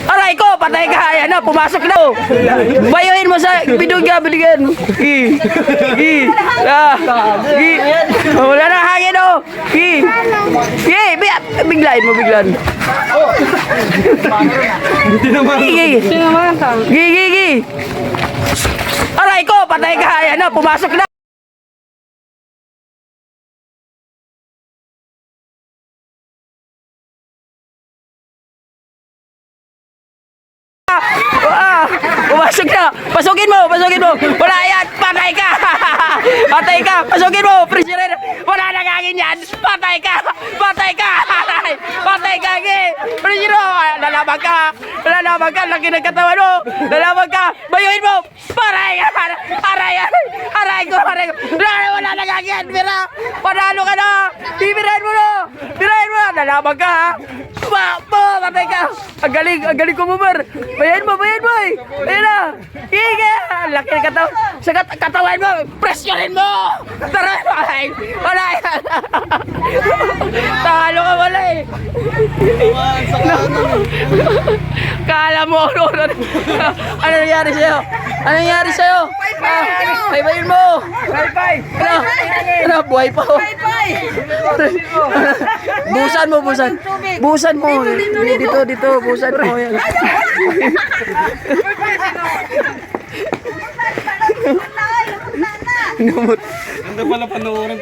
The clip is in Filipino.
Aray ko, patay ka. Ayan na, pumasok na. Bayuhin mo sa binigyan. Wala na hangin oh. Biglain mo. Aray ko, patay ka. Ayan na, pumasok na. Pumasok na! Pasukin mo! Wala yan! Patay ka! Pasukin mo! Prisoner! Wala nang hangin yan! Patay ka! Prisoner! Lalaban ka! Laki ng katawan mo! Lalaban ka! Bayuhin mo! Aray ko! Wala nang hangin! Mira! Panalo ka na! Bibirahin mo! Lalaban ka ha! Patay ka! Ang galing ko bumar! Bayan mo! Ayan na! Laki ng katawan! Sa katawan mo! Presyonin mo! Tara! Wala yan! Talo ka wala eh! Kala mo ano nangyari sa'yo? Baybayin mo! Ano? Buhay pa oh! Busan mo! Dito! Busan mo! Ganda pala panoorin.